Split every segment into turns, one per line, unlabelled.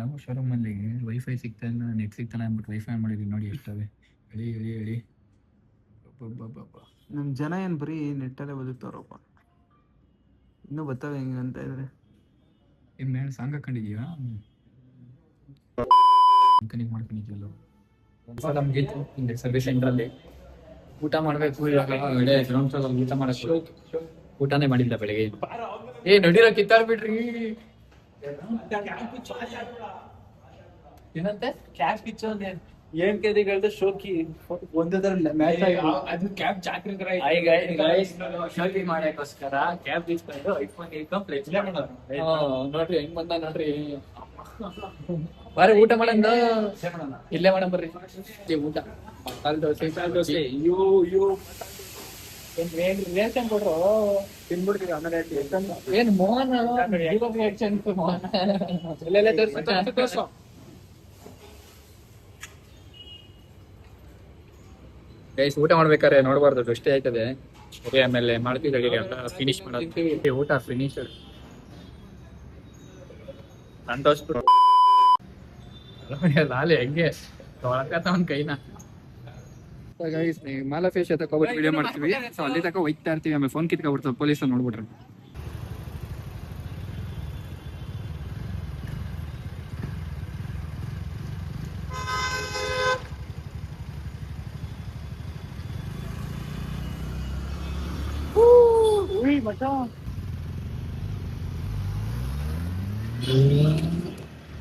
ನಾವು ಶೋರೂಮಲ್ಲಿ ವೈಫೈ ಸಿಗ್ತಾನೆ ನೆಟ್ ಸಿಗ್ತಾನೆ ಅಂದ್ಬಿಟ್ಟು ವೈಫೈ ಮಾಡಿದ್ವಿ ನೋಡಿ ಎಷ್ಟವೆ ಹೇಳಿ ಹೇಳಿ ಹೇಳಿ.
ನಮ್ಮ ಜನ ಏನು ಬರೀ ನೆಟ್ಟಲ್ಲೇ ಬದುಕ್ತಾವ್ರಪ್ಪ. ಇನ್ನೂ ಬರ್ತವೆ ಹೆಂಗೆ ಅಂತ ಇದ್ರೆ
ಇನ್ನು ಮೇಲೆ ಸಾಂಗ್ ಹಾಕೊಂಡಿದೀಯಾ ಕನೆಕ್ಟ್ ಮಾಡ್ಕೊಂಡಿದ್ಯಲ್ಲ ನಮ್ಗೆ ಹಿಂಗೆ ಸರ್ವಿಸ್ ಸೆಂಟ್ರಲ್ಲಿ ಊಟ ಮಾಡಬೇಕು. ಇವಾಗ ಒಳ್ಳೆ ಗ್ರೌಂಡ್ ಫ್ಲೋರ್ ಊಟ ಮಾಡಕ್ಕೆ ಊಟನೇ ಮಾಡಿಲ್ಲ ಬೆಳಿಗ್ಗೆ. ನಡಿರೋ ಕಿತ್ತಾಡ್ ಬಿಡ್ರಿ. ಏನಂತೆ ಕ್ಯಾಬ್ ಪಿಚ್ಚು ಏನ್ ಕೇಳಿದ ಶೋಕಿ ಒಂದರ ಮ್ಯಾಚ್ ಅದು ಕ್ಯಾಬ್ ಚಾಕ್ರಿ ಶೋಕಿ ಮಾಡಕ್ಕೋಸ್ಕರ ಕ್ಯಾಬ್ ಇಸ್ಕೊಂಡು ಐಫೋನ್ ನೋಡ್ರಿ ಹೆಂಗ್ ಬಂದ ನೋಡ್ರಿ. ಬಾರಿ ಊಟ ಮಾಡಂದ ಇಲ್ಲೇ ಮಾಡಮ್ ಬರ್ರಿ ಊಟ. ಮಸಾಲೆ ದೋಸೆ ರೇಷನ್ ಕೊಡ್ರು ತಿನ್ಬಿಡ್ತೀವಿ. ಆಮೇಲೆ ಏನ್ ಮೋಹನ್ ಮೋಹನ್ ಗೈಸ್ ಊಟ ಮಾಡ್ಬೇಕಾದ್ರೆ ನೋಡ್ಬಾರ್ದು ಅಷ್ಟೇ ಆಯ್ತದೆ. ಆಮೇಲೆ ಮಾಡ್ತೀವಿ ಫಿನಿಶ್ ಮಾಡೋದು ಊಟ ಫಿನಿಶ್ ಸಂತೋಷ ಲಾಲೆ ಹೆಂಗೆ ತೊಳಕತ್ತ ಒಂದ್ ಕೈನ. ಮಾಲಾ ಫೇಶ್ ತಗೋಬಿಟ್ಟು ವಿಡಿಯೋ ಮಾಡ್ತೀವಿ. ಸೊ ಅಲ್ಲಿ ತಕ ಹೋಯ್ತಾ ಇರ್ತೀವಿ. ಆಮೇಲೆ ಫೋನ್ ಕಿತ್ಕೊಬಿಡ್ತಾವೆ ಪೊಲೀಸ್ ನೋಡ್ಬಿಟ್ರೆ.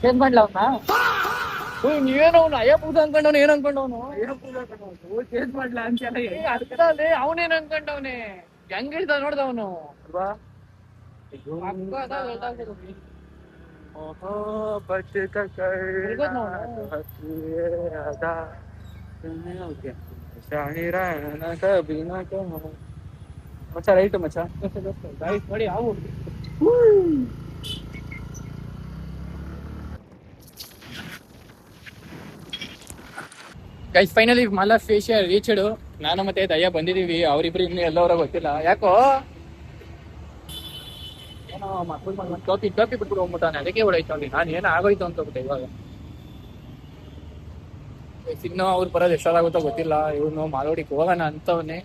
ಏನ್ ಮಾಡ್ಲ ಅವ್ನ ನೀವೇನು ಅವ್ನು ಅಯ್ಯಪೂಜ ಅನ್ಕೊಂಡವ್ನು ಏನ್ ಅನ್ಕೊಂಡವನು ಚೇಂಜ್ ಮಾಡ್ಲಾ ಅಂತ ಅರ್ಥ ಅಲ್ಲೇ ಅವನೇನ್ ಅನ್ಕೊಂಡವ್ನೆ ಹೆಂಗ್ ಹೇಳ್ದ ನೋಡ್ದವನು ಮಚ್ಚ ರೈಟ್ ಮಚ್ಚ ನೋಡಿ ಯಾವ guys finally Mala facial reached. ನಾನು ಮತ್ತೆ ದಯ್ಯ ಬಂದಿದೀವಿ. ಅವ್ರಿಬ್ರು ಇನ್ನು ಎಲ್ಲವರ ಗೊತ್ತಿಲ್ಲ ಯಾಕೋ ಏನೋ ಟೋಪಿ ಬಿಟ್ಬಿಟ್ಟು ಹೋಗ್ಬಿಟ್ಟಾನೆ. ಅದಕ್ಕೆ ಹೊಡೈತು ಅಲ್ಲಿ ನಾನು ಏನೋ ಆಗೋಯ್ತು ಅಂತ ಹೋಗ್ಬಿಟ್ಟೆ. ಇವಾಗ ಇನ್ನು ಅವ್ರು ಬರೋದು ಎಷ್ಟಾಗುತ್ತೋ ಗೊತ್ತಿಲ್ಲ. ಇವನು ಮಾಲೋಡಿಗೆ ಹೋಗೋಣ ಅಂತವನ್ನೇ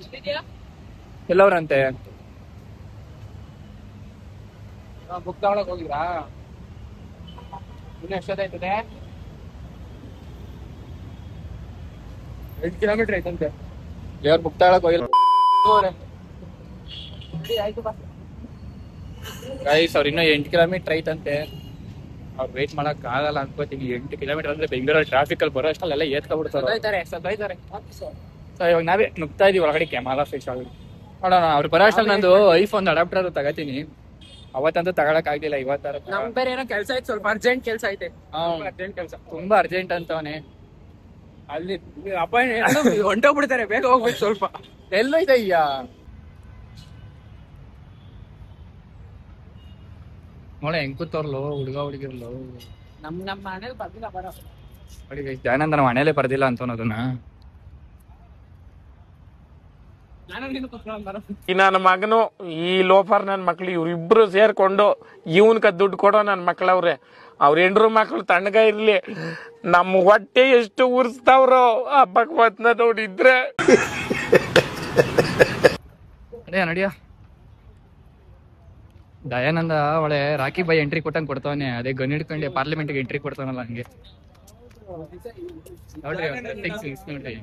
ಎಲ್ಲವ್ರಂತೆ. ಬುಕ್ ತಗೊಳಕ್ ಹೋಗಿದ್ರಾ? ಇನ್ನು ಎಷ್ಟೊತ್ತಾಯ್ತದೆ? 8 ಕಿಲೋಮೀಟರ್ ಐತಂತೆ. ದೇವ್ರ ಬುಕ್ ತಗೊಳಕ್ ಹೋಗಿಲ್ಲ ಗೈಸ್. ಅವ್ರು ಇನ್ನೂ 8 ಕಿಲೋಮೀಟರ್ ಐತಂತೆ. ಅವ್ರು ವೇಟ್ ಮಾಡಕ್ ಆಗಲ್ಲ ಅನ್ಕೋತೀನಿ. 8 ಕಿಲೋಮೀಟರ್ ಅಂದ್ರೆ ಬೆಂಗಳೂರಲ್ಲಿ ಟ್ರಾಫಿಕ್ ಅಲ್ಲಿ ಬರೋ ಅಷ್ಟಲ್ಲೆಲ್ಲ ಏತ್ಕೊಬಿಡ್ತಾರೆ. ಸೊ ಇವಾಗ ನಾವೇ ನುಗ್ತಾ ಇದೀವಿ ಒಳಗಡೆ ಮಾಲಾ ಫೇಶ್ ಆಗಿ ನೋಡೋಣ. ಅವ್ರು ಬರೋ ಅಷ್ಟಲ್ಲಿ ನಂದು ಐಫೋನ್ ಅಡಾಪ್ಟರ್ ತಗೋತೀನಿ. ಅವತ್ತಂತೂ ತಗೊಳಕ್ ಆಗ್ಲಿಲ್ಲ. ಇವತ್ತಾರ ನಮ್ ಬೇರೆ ಏನೋ ಕೆಲಸ ಐತೆ, ಸ್ವಲ್ಪ ಅರ್ಜೆಂಟ್ ಕೆಲಸ ಐತೆ. ಅರ್ಜೆಂಟ್ ಕೆಲಸ ತುಂಬಾ ಅರ್ಜೆಂಟ್ ಅಂತವನೇ. ಅಲ್ಲಿ ಅಪಾಯಿಂಟ್ ಹೊಂಟೋಗ್ಬಿಡ್ತಾರೆ. ಬೇಗ ಹೋಗ್ಬೇಕು ಸ್ವಲ್ಪ. ಎಲ್ಲೋಯ್ತಯ್ಯ ನೋಳೆ ಹೆಂಗ್ ಕೂತವ್ರಲು ಹುಡುಗ ಹುಡುಗಿರ್ಲು. ನಮ್ಮ ಮನೇಲಿ ಬರ್ದಿಲ್ಲ ಬರೋ ನೋಡಿ ದಯಾನಂದ ನಮ್ಮ ಮನೇಲೆ ಬರ್ದಿಲ್ಲ ಅಂತ ಅನ್ನೋದನ್ನ
ನನ್ನ ಮಗನು ಈ ಲೋಫರ್ ನನ್ನ ಮಕ್ಳು ಇವ್ರಿಬ್ರು ಸೇರ್ಕೊಂಡು ಇವನ್ಕ ದುಡ್ಡು ಕೊಡೋ ನನ್ನ ಮಕ್ಳವ್ರೆ. ಅವ್ರ ಹೆಂಡ್ರು ಮಕ್ಳು ತಣ್ಣಗ ಇರ್ಲಿ. ನಮ್ಮ ಹೊಟ್ಟೆ ಎಷ್ಟು ಉರ್ಸ್ತಾವ್ರೋ ಆ ಭಗವತ್ನ ನೋಡಿದ್ರೆ.
ನಡಿಯ ದಯಾನಂದ ಒಳ್ಳೆ ರಾಕಿ ಬಾಯಿ ಎಂಟ್ರಿ ಕೊಟ್ಟಂಗ್ ಕೊಡ್ತಾವನೆ. ಅದೇ ಗನ್ ಹಿಡ್ಕೊಂಡೆ ಪಾರ್ಲಿಮೆಂಟ್ಗೆ ಎಂಟ್ರಿ ಕೊಡ್ತಾನಲ್ಲ ಹಂಗೆ ನೋಡ್ರಿ. ನೋಡ್ರಿ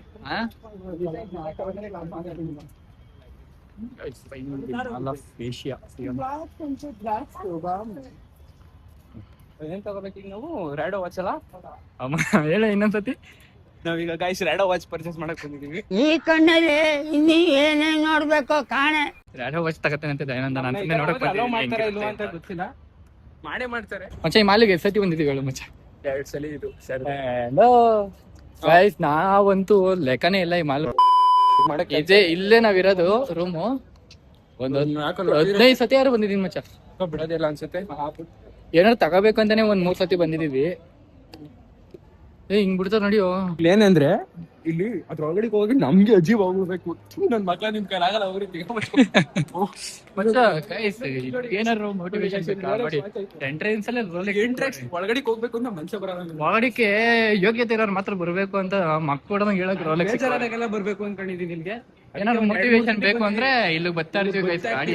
ಏನ್ ತಗೋಬೇಕೀಗ ನಾವು? ರ್ಯಾಡೋ ವಾಚ್ ಅಲ್ಲ ಹೇಳ ಇನ್ನೊಂದ್ಸತಿ. ನಾವೀಗ ಗೈಸ್ ರ್ಯಾಡೋ ವಾಚ್ ಪರ್ಚೇಸ್ ಮಾಡಕ್ ಬಂದಿದೀವಿ.
ಈ ಕಣ್ಣಲ್ಲಿ ಇನ್ನೀ ಏನೇನ್ ನೋಡ್ಬೇಕೋ ಕಾಣೆ.
ರ್ಯಾಡೋ ವಾಚ್ ತಗತ್ತೇನಂತೆ ದಯಾನಂದ. ನಾನು ನೋಡಕ್
ಗೊತ್ತಿಲ್ಲ, ಮಾಡೇ ಮಾಡ್ತಾರೆ.
ಮಚ್ಚ ಈ ಮಾಲಿಗೆ ಎಷ್ಟು ಸತಿ ಬಂದಿದ್ದೀವಿ ಹೇಳು ಮಚ್ಚ? 2 ಸಲ ಇದು ಗೈಸ್. ನಾವಂತೂ ಲೆಕ್ಕನೇ ಇಲ್ಲ ಈ ಮಾಲ್ ಮಾಡಕ್ಕೆ. ಇಲ್ಲೇ ನಾವಿರೋದು ರೂಮು. ಒಂದು 15 ಸತಿ ಯಾರು ಬಂದಿದೀನಿ ಮಚ್ಚ.
ಬಿಡೋದಿಲ್ಲ ಅನ್ಸುತ್ತೆ.
ಏನಾರು ತಗೋಬೇಕಂತಾನೆ ಒಂದ್ 3 ಸತಿ ಬಂದಿದೀವಿ. ಹಿಂಗ್ ಬಿಡ್ತಾರ ನೋಡಿಯೋ.
ಏನಂದ್ರೆ ಇಲ್ಲಿ ಅದ್ರೊಳಗಡೆ ಹೋಗಿ ನಮ್ಗೆ ಅಜೀವ್ ಹೋಗ್ಬೇಕು. ನನ್ ಮಕ್ಳ ನಿಮ್ ಕೈಲಾಗಲ್ಲ ಅವ್ರಿಗೆ
ಏನಾದ್ರು ಮೋಟಿವೇಶನ್ ಎಂಟ್ರೆನ್ಸ್
ಒಳಗಡೆ ಹೋಗ್ಬೇಕು ಅಂತ ಮನುಷ್ಯ ಬರಲ್ಲ.
ಒಳಗಡಿಕೆ ಯೋಗ್ಯತೆ ಇರೋರು ಮಾತ್ರ ಬರ್ಬೇಕು ಅಂತ ಮಕ್ಕಳು ಹೇಳಕ್
ಬೇಜಾರಾದಾಗೆಲ್ಲ ಬರ್ಬೇಕು ಅನ್ಕೊಂಡಿದೀನಿ ಇಲ್ಲಿಗೆ.
ಏನಾದ್ರು ಮೋಟಿವೇಶನ್ ಬೇಕು ಅಂದ್ರೆ ಇಲ್ಲಿ ಬರ್ತಾ ಇರ್ತೀವಿ guys. ಗಾಡಿ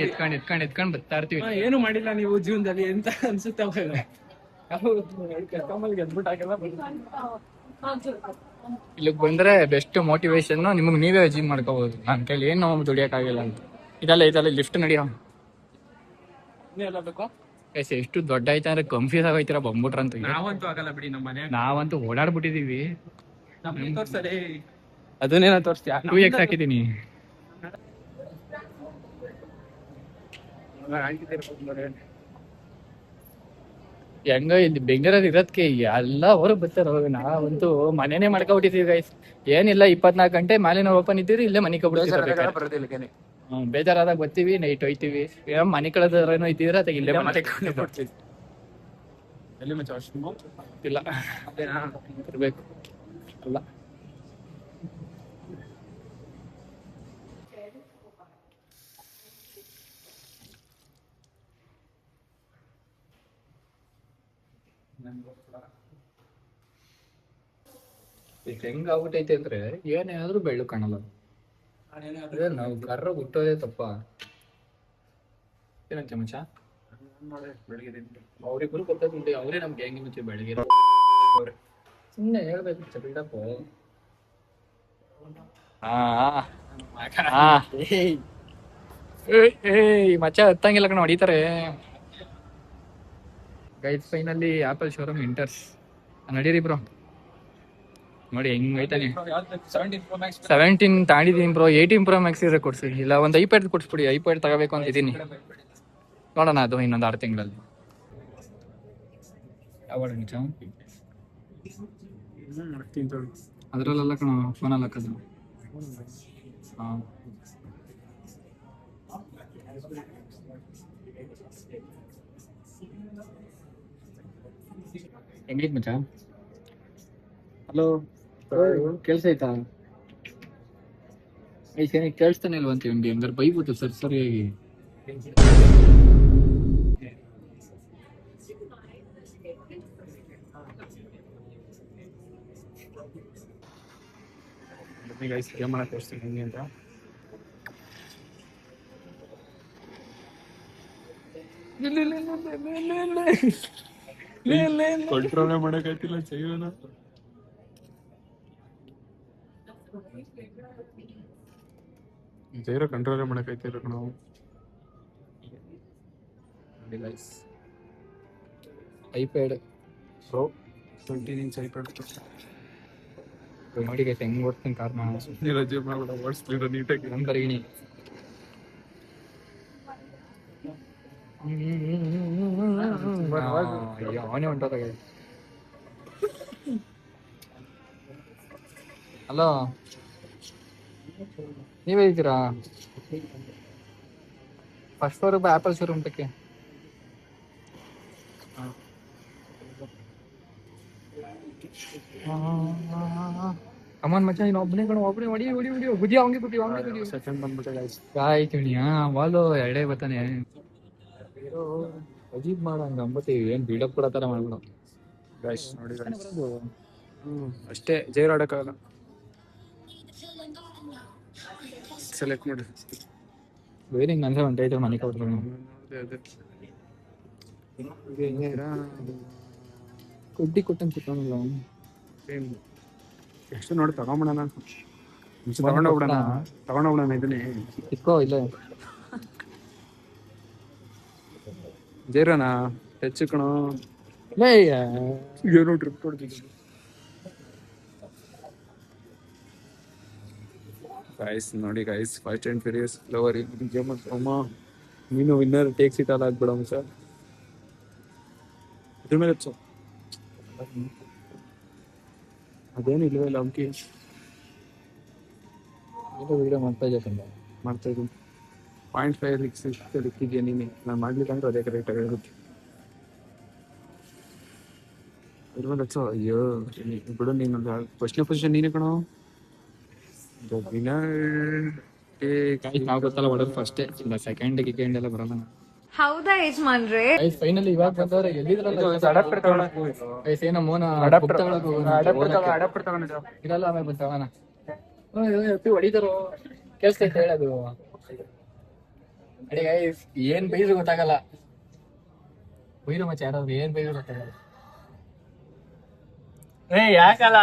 ಎತ್ಕೊಂಡ್ ಬರ್ತಾ ಇರ್ತೀವಿ.
ಏನು ಮಾಡಿಲ್ಲ ನೀವು ಜೀವನದಲ್ಲಿ ಅಂತ ಅನ್ಸುತ್ತೆ ಅವಾಗ.
ಇಲ್ಲಿಗೆ ಬಂದ್ರೆ ಬೆಸ್ಟ್ ಮೋಟಿವೇಶನ್ ನಿಮ್ಗೆ ನೀವೇ ಅಚೀವ್ ಮಾಡ್ಕೋಬಹುದು. ನನ್ನ ಕೈಲಿ ಏನು ದುಡಿಯಕ್ಕಾಗಿಲ್ಲ ಅಂತ. ಇದೆಲ್ಲ ಲಿಫ್ಟ್ ನಡಿಯೋ ಗೈಸ್. ಎಷ್ಟು ದೊಡ್ಡ ಐತೆ ಅಂದ್ರೆ ಕನ್ಫ್ಯೂಸ್ ಆಗೋಯ್ತೀರ ಬಂದ್ಬಿಟ್ರಂತ.
ನಾವಂತೂ ಆಗಲ್ಲ ಬಿಡಿ, ನಮ್ಮ ಮನೆ
ನಾವಂತೂ ಓಡಾಡ್ಬಿಟ್ಟಿದೀವಿ.
ತೋರ್ಸರಿ ಅದನ್ನೇನ ತೋರಿಸ್ತೀಯ?
2x ಹಾಕಿದೀನಿ. ಹೆಂಗ ಇಲ್ಲಿ ಬೆಂಗಳೂರಲ್ಲಿ ಇರೋದಕ್ಕೆ ಎಲ್ಲ ಅವರು ಬರ್ತಾರ. ನಾವಂತೂ ಮನೆನೇ ಮಾಡ್ಕೊಬಿಟ್ಟಿದೀವಿ ಗೈಸ್. ಏನಿಲ್ಲ 24 ಗಂಟೆ ಮಾಲಿನ ಓಪನ್ ಇದ್ದೀರಿ, ಇಲ್ಲೇ ಮನೆ ಕಬಿಡ್ತೀವಿ. ಬೇಜಾರಾದಾಗ ಬರ್ತೀವಿ, ನೈಟ್ ಹೋಯ್ತಿವಿ. ಮನೆ ಕಳೆದ್ರೇನೋ ಇದ್ದೀರ ಅದ ಇಲ್ಲೇ ಮನೆ ಕೊಡ್ತೀವಿ.
ಎಲ್ಲಿ ಮಚ್ಚ ವಾಶ್ರೂಮ್
ಇಲ್ಲ ಇರ್ಬೇಕು ಅಲ್ಲ. ಹೆಂಗ್ ಆಗ್ಬಿಟ್ಟೈತೆ ಅಂದ್ರೆ ಏನಾದ್ರೂ ಬೆಳ್ಳು ಕಾಣಲ್ಲ. ಅದೇ ನಾವು ಕರ್ರ ಹುಟ್ಟೋದೇ ತಪ್ಪ. ಏನಂತ ಮಚ್ಚ? ಅವ್ರಿಬ್ರು ಗೊತ್ತಾಗ್ಬಿಟ್ಟು ಅವರೇ ನಮ್ಗೆ ಹೆಂಗೆ ಮುಂಚೆ ಬೆಳಗ್ಗೆ ಸುಮ್ಮನೆ ಹೇಳ್ಬೇಕು ಬಿಲ್ಡಪ್. ಮಚ್ಚ ಹತ್ತಂಗಿಲ್ಲ ಕಣ, ಹೊಡಿತಾರೆ ಗೈಸ್. ಫೈನಲಿ ಆಪಲ್ ಶೋರೂಮ್ ಇಂಟರ್ಸ್. ನಡೀರಿ ಬ್ರೋ, ನೋಡಿ ಹೆಂಗ್ ಐತಾನೆ. 17 ತಾಂಡಿದೀನಿ ಬ್ರೋ. 18 Pro Max ಇದ್ರೆ ಕೊಡ್ಸಿ, ಇಲ್ಲ ಒಂದು ಐಪ್ಯಾಡ್ ಕೊಡ್ಸ್ಬಿಡಿ. ಐಪ್ಯಾಡ್ ತಗೋಬೇಕು ಅಂತ ಇದೀನಿ, ನೋಡೋಣ ಅದು ಇನ್ನೊಂದು 6 ತಿಂಗಳಲ್ಲಿ. ಯಾವಾಗ ನಿಜ ಅದ್ರಲ್ಲೆಲ್ಲ ಕಣ ಫೋನಲ್ಲಿ ಹಾಕೋದು. ಹಾಂ ಹೆಂಗೈತ್ ಮಚ್ಚ? ಹಲೋ, ಕೆಲ್ಸ ಆಯ್ತಾ? ಐದು ಕೇಳಿಸ್ತಾನೆ ಇಲ್ವಂತ ಇವ್ನಿಗೆ. ಹಂಗಾರೆ ಬೈಬೋದು ಸರಿಯಾಗಿ.
ಗೇಮ್ ಮಾಡಕ್ಕೆ ತೋರಿಸ್ತೀನಿ ಹೆಂಗೆ ಅಂತ. ಕಂಟ್ರೋಲ್ ಮಾಡಕ್ಕಾಯ್ತಿಲ್ಲ ಜೀವನ. ಜೈರ ಕಂಟ್ರೋಲ್ ಮಾಡಕ್ಕಾಯ್ತಿಲ್ಲ ನಾವು.
ಐಪ್ಯಾಡ್
ಪ್ರೋ 17 ಇಂಚ್ ಐಪ್ಯಾಡ್
ನೋಡಿ ಗೈಸ್ ಹೆಂಗ್ ಓಡ್ತೀನಿ ಕಾರ್ನ.
ರಜೆ ಮಾಡ್ಬಿಡ, ಓಡಿಸ್ಲಿಲ್ಲ ನೀಟಾಗಿ.
ನಂಬರ್ಗಿಣಿ ಅವನೇ ಹೊಂಟೋದ. ಹಲೋ, ನೀವೇ ಇದ್ದೀರಾ? ಫಸ್ಟ್ ಫ್ಲೋರ್ ಆಪಲ್ ಶೋರೂಮ್ ತಕ್ಕೆ. ಕಮಾನ್ ಮಚ್ಚ, ನೀನು ಒಬ್ಬನೇ ಕಣ, ಒಬ್ಬನೇ ಹೊಡಿ ಗುದಿ ಅವಂಗೆ ಗುದಿ
ಸೆಕೆಂಡ್ ಬಂದ್ಬಿಟ್ಟೆ ಗೈಸ್.
ಆಯ್ತು ವಾಲು ಎರಡೇ ಬರ್ತಾನೆ. ಅಜೀಬ್ ಮಾಡಂಗ ಅಂಬತ್ತೀವಿ. ಏನ್ ಬಿಲ್ಡಪ್ ಕೊಡೋ ತರ ಮಾಡ್ಬಿಡ
ಗೈಸ್. ನೋಡಿ ಗೈಸ್, ಅಷ್ಟೇ ಜೈರ್ ಆಡಕ್ಕಾಗಲ್ಲ. ಸೆಲೆಕ್ಟ್ ಮಾಡಿ
ಬೇರೆ ಹಿಂಗೆ ಅನ್ಸ ಹೊಂಟೈತೆ ಮನೆ ಕೊಡ್ತಾರೆ. ಕೊಡ್ಡಿ ಕೊಟ್ಟಂಗೆ ಸಿಕ್ಕಲ್ಲ.
ಎಷ್ಟು ನೋಡಿ ತಗೊಂಬಿಡೋಣ, ತಗೊಂಡೋಗ್ಬಿಡೋಣ ಇದನ್ನೇ.
ಇಕ್ಕೋ ಇಲ್ಲ
ಜೈರನಾ ಹೆಚ್ಚು ಕಣೋ. ಏನೋ ಟ್ರಿಪ್ ಕೊಡ್ತಿದ್ದೆ ಗೈಸ್. ನೋಡಿ guys, fast and furious lover game ಅಮ್ಮ. ನೀನು ವಿನ್ನರ್ ಟೇಕ್ ಸೀಟ್ ಅಲ್ಲಿ ಆಗ್ಬಿಡೋಣ ಸರ್. ಇದ್ರ ಮೇಲೆ ಹೆಚ್ಚು ಅದೇನು ಇಲ್ವೇ ಇಲ್ಲ. ಅಂಕಿ
ವಿಡಿಯೋ ಮಾಡ್ತಾ
ಇದ್ದೀನಿ. 0.5 ಲಿಕ್ಕಿದ್ಯಾ ನೀನೆ. ನಾನು ಮಾಡ್ಲಿಲ್ಲ ಅಂದ್ರೆ ಅದೇ ಕರೆಕ್ಟಾಗಿ ಹೇಳುತ್ತೆ. ಇದ್ರ ಮೇಲೆ ಹೆಚ್ಚು. ಅಯ್ಯೋ ಬಿಡು, ನೀನು ಫಸ್ಟ್ನೇ ಪೊಸಿಷನ್ ನೀನೇ ಕಣೋ.
ನಾವು ಗೊತ್ತಲ್ಲ ಹೊಡೋದು ಫಸ್ಟೇ, ಸೆಕೆಂಡ್ ಗಿಕೆಂಡ್ ಎಲ್ಲ ಬರಲ್ಲ.
ಹೌದಾ ಯಜಮಾನ್ರೆ?
ಫೈನಲಿ ಇವಾಗ ಬಂದವ್ರೆ. ಎಲ್ಲಿದ್ರಲ್ಲ ಏನೋ ಮೋನ ಇರಲ್ಲ, ಆಮೇಲೆ ಬಂತವನ ಹೊಡಿತಾರೋ ಕೇಳಿಸ್ತೈತೆ ಹೇಳೋದು. ಅಡಿ ಗೈಸ್, ಏನ್ ಬೈದ್ರು ಗೊತ್ತಾಗಲ್ಲ. ಬೈರು ಮಚ್ಚ ಯಾರಾದ್ರು ಏನ್ ಬೈದ್ರು ಗೊತ್ತಾಗಲ್ಲ. ಯಾಕಲ್ಲ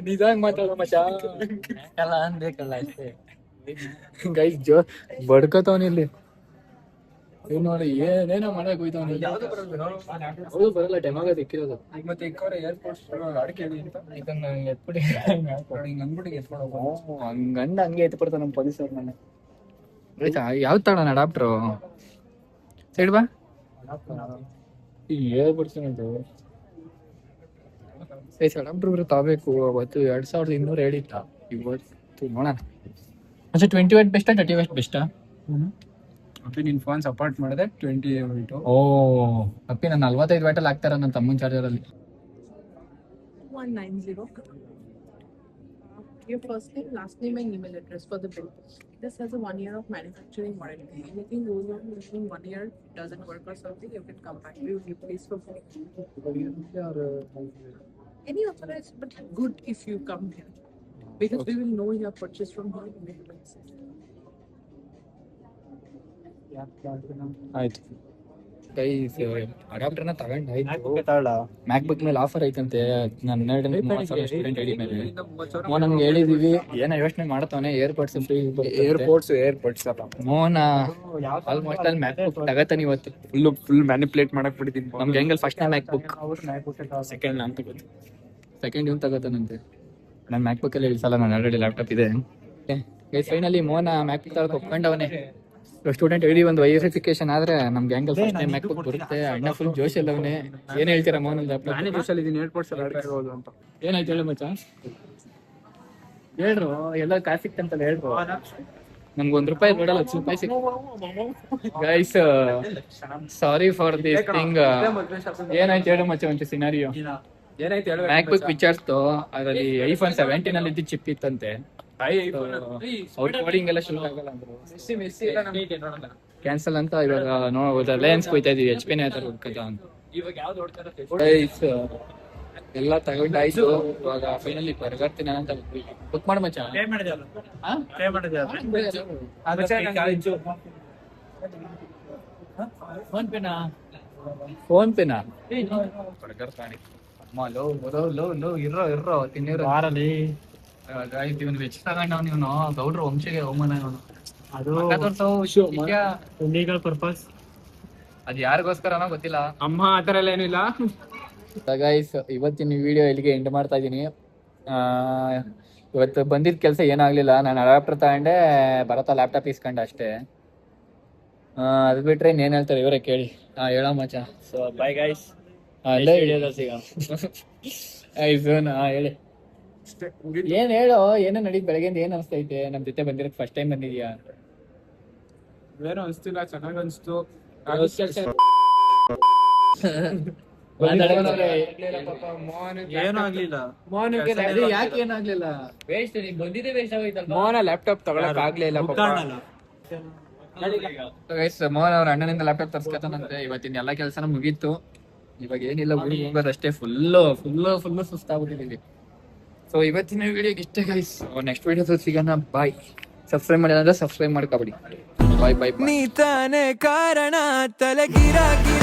ನಿಜಾಗ್ ಮಾತಾಡೋ ಮಚ್ಚ, ಯಾಕಲ್ಲ ಅನ್ಬೇಕಲ್ಲ ಅಷ್ಟೇ. ಗೈಸ್ ಬಡ್ಕತವನಿ ಇಲ್ಲಿ ನೋಡಿ, ಏನೇನೋ ಮಾಡಕ್ ಹೋಯ್ತವನಿ. ಹೌದು ಬರಲ್ಲ, ಡೆಮಾಗ ದಿಕ್ಕಿರೋದು.
ಮತ್ತೆ ಇಕ್ಕವ್ರೆ ಏರ್ಪೋರ್ಟ್ಸ್ ಅಡಿಕೆ ಅಂತ
ಇದನ್ನ ಎತ್ಬಿಡಿ ಹಂಗಂದ ಹಂಗೆ ಎತ್ಬಿಡ್ತಾವ ನಮ್ಮ ಪೊಲೀಸರು. ನನ್ನ ಆಯ್ತಾ, ಯಾವ್ದು ತಗೋಣ ಅಡಾಪ್ಟ್ರು? ಸೈಡ್ ಬಾ, ಹೇಳ್ಬಿಡ್ತೀನಿ ಅದು. ಅಡಾಪ್ಟ್ರು ತಗೋಬೇಕು. ಅವತ್ತು 2200 ಹೇಳಿತ್ತ, ಇವತ್ತು ನೋಡೋಣ. ಅಚ್ಚಾ 21 ಬೆಸ್ಟಾ 30 ಬೆಸ್ಟಾ?
ಮತ್ತೆ ನಿನ್ ಫೋನ್ ಸಪೋರ್ಟ್ ಮಾಡಿದೆ 28.
ಓ ಅಪ್ಪಿ, ನಾನು 45 ವ್ಯಾಟಲ್ಲಿ ಹಾಕ್ತಾರ ನನ್ನ ತಮ್ಮನ ಚಾರ್ಜರ್ ಅಲ್ಲಿ.
190. Your first name, last name, and email address for the bill. This has a 1 year of manufacturing warranty. Anything goes wrong within 1 year, doesn't work or something, you can come back. We will replace for free. Any authorized, but good if you come here, because we will know you have purchased from here.
ಆಯ್ತು guys, ಅಡಾಪ್ಟರ್ನ ತಗೊಂಡಾಯ್ತು. ಮ್ಯಾಕ್ book ಮೇಲೆ offer ಐತಂತೆ. ನನ್ನ student ID ಮೇಲೆ ಮೋನಂಗೆ ಹೇಳಿದೀವಿ. ಏನೋ ಯೋಚನೆ ಮಾಡ್ತಾವನೆ. Airports free,
airports
ಮೋನ almost ಅಲ್ಲಿ ಮ್ಯಾಕ್ book ತಗತಾನೆ ಇವತ್ತು.
Full manipulate ಮಾಡಕ್ ಬಿಟ್ಟಿದ್ದೀನಿ.
ನಮ್ಗೆ ಹೆಂಗಲ್ ಫಸ್ಟ್ ಮ್ಯಾಕ್ ಬುಕ್, ಸೆಕೆಂಡ್ ನಾನು ತಗೋದು, ಸೆಕೆಂಡ್ ಇವ್ನು ತಗೋತಾನಂತೆ. ನನ್ನ ಮ್ಯಾಕ್ ಬುಕ್ ಅಲ್ಲಿ ಸಲ ನಾನು ಆಲ್ರೆಡಿ ಲ್ಯಾಪ್ಟಾಪ್ ಇದೆ. ಗೈಸ್ ಫೈನಲಿ ಮೋನ ಮ್ಯಾಕ್ ಬುಕ್ ತಗೊಳಕ್ ಒಪ್ಕೊಂಡವನೇ. ಸ್ಟೂಡೆಂಟ್ ಐಡಿ ಒಂದು ವೆರಿಫಿಕೇಶನ್ ಆದ್ರೆ ನಮ್ಗೆ ಹೆಂಗಲ್ ಫಸ್ಟ್ ಟೈಮ್ ಮ್ಯಾಕ್ ಬುಕ್ ಬರುತ್ತೆ. ಅಣ್ಣ ಫುಲ್ ಜೋಶ್ ಅಲ್ಲವನೇ. ಏನ್ ಹೇಳ್ತೀರಾ ಮೋನ್?
ನಾನೇ ಜೋಶಲ್ಲಿ ಇದೀನಿ. ಏರ್ಪೋರ್ಟ್ಸ್ ಅಲ್ಲಿ ಅಡಿಕೆ ಹೋಗೋದು ಅಂತ
ಏನಾಯ್ತು ಹೇಳು ಮಚ್ಚ, ಹೇಳ್ರು. ಎಲ್ಲ ಕಾಸು ಸಿಕ್ತಂತಲ್ಲ ಹೇಳ್ರು. ನಮ್ಗೆ ₹1 ಬಿಡಲ್ಲ, ₹10 ಸಿಕ್. Guys sorry for this thing. ಏನಾಯ್ತು ಹೇಳು ಮಚ್ಚ ಒಂದು ಸಿನಾರಿಯೋ.
ಏನಾಯ್ತು ಹೇಳು.
ಮ್ಯಾಕ್ ಬುಕ್ ವಿಚಾರಿಸ್ತು, ಅದರಲ್ಲಿ iPhone 17 ಅಲ್ಲಿ ಇದ್ದ ಚಿಪ್ ಇತ್ತಂತೆ. ಅವ್ರ ಕೋಡಿಂಗ್ ಎಲ್ಲ ಶುರು ಆಗಲ್ಲ ಅಂದ್ರು. ಕ್ಯಾನ್ಸಲ್ ಅಂತ ಇವಾಗ ರಿಲಯನ್ಸ್ ಹೋಯ್ತಾ ಇದೀವಿ. HP ನೇ ಹುಡ್ಕದ ಅಂತ. ಗೈಸ್ ಎಲ್ಲ ತಗೊಂಡಾಯ್ತು. ಇವಾಗ ಫೈನಲಿ ಬರ್ತೀನಿ ಅಂತ ಬುಕ್ ಮಾಡ ಮಚ್ಚ. ಫೋನ್ ಪೇನಾ? ಬರ್ಗರ್ ತಾಣಿ ಅಮ್ಮ ಲೋ ಇರೋ ತಿನ್ನಿರೋ ಆರಲ್ಲಿ. ಇವನು ವೆಜ್ ತಗೊಂಡವ್ ನೀನು. ಗೌಡ್ರ ವಂಶಗೆ ಅವಮಾನ ಇವನು. ಅದು ಲೀಗಲ್ ಪರ್ಪಸ್. ಅದು ಯಾರಿಗೋಸ್ಕರನೋ ಗೊತ್ತಿಲ್ಲ.
ಅಮ್ಮ ಆತರ ಎಲ್ಲ ಏನಿಲ್ಲ.
ಗೈಸ್ ಇವತ್ತಿನ ವಿಡಿಯೋ ಇಲ್ಲಿಗೆ ಎಂಡ್ ಮಾಡ್ತಾ ಇದೀನಿ. ಇವತ್ತು ಬಂದಿದ್ದ ಕೆಲಸ ಏನಾಗ್ಲಿಲ್ಲ. ನಾನು ಅಡಾಪ್ಟರ್ ತಗೊಂಡೆ, ಬರತ್ತಾ ಲ್ಯಾಪ್ಟಾಪ್ ಇಸ್ಕೊಂಡೆ ಅಷ್ಟೇ. ಅದು ಬಿಟ್ರೆ ಇನ್ನೇನ್ ಹೇಳ್ತಾರೆ ಇವರೇ ಕೇಳಿ. ಹೇಳ ಮಚ್ಚ. So bye guys. ಹೇಳಿ ಏನ್ ಹೇಳೋ, ಏನೋ ನಡೀದ್ ಬೆಳಗ್ಗೆಯಿಂದ ಏನ್ ಅನಿಸ್ತೈತೆ? ನಮ್ ಜೊತೆ ಬಂದಿರಕ್ ಫಸ್ಟ್ ಟೈಮ್ ಬಂದಿದ್ಯಾ?
ಏನೋ ಅನ್ಸ್ತಿಲ್ಲ, ಚೆನ್ನಾಗ್ ಅನ್ಸ್ತು.
ಏನೂ ಆಗ್ಲಿಲ್ಲ. ಯಾಕೆ ಏನಾಗ್ಲಿಲ್ಲ? ವೇಸ್ಟ್, ನೀನ್ ಬಂದಿದ್ದೆ ವೇಸ್ಟ್ ಆಗೋಯ್ತಲ್ಲ.
ಮೋಹನ ಲ್ಯಾಪ್ಟಾಪ್ ತಗೊಳಕ್ ಆಗ್ಲೇ ಇಲ್ಲ.
ಮೋಹನ್ ಅವ್ರ ಅಣ್ಣನಿಂದ ಲ್ಯಾಪ್ಟಾಪ್ ತರ್ಸ್ಕೊತಾನಂತೆ. ಇವತ್ತಿನ ಎಲ್ಲಾ ಕೆಲ್ಸನ ಮುಗೀತು. ಇವಾಗ ಏನಿಲ್ಲ, ಊರಿಗೆ ಹೋಗೋದಷ್ಟೇ. ಫುಲ್ ಸುಸ್ತಾಗ್ಬಿಟ್ಟಿದೀವಿ. ಸೊ ಇವತ್ತಿನ ವಿಡಿಯೋಗೆ ಇಷ್ಟೇ ಗೈಸ್. ನೆಕ್ಸ್ಟ್ ವಿಡಿಯೋ ಸಿಗೋಣ. ಬಾಯ್. ಸಬ್ಸ್ಕ್ರೈಬ್ ಮಾಡಿದ್ರೆ ಸಬ್ಸ್ಕ್ರೈಬ್ ಮಾಡ್ಕೊಬಿಡಿ. ಬಾಯ್.
ನೀ ತಾನೇ ಕಾರಣ ತಲೆಗಿರಾಗಿ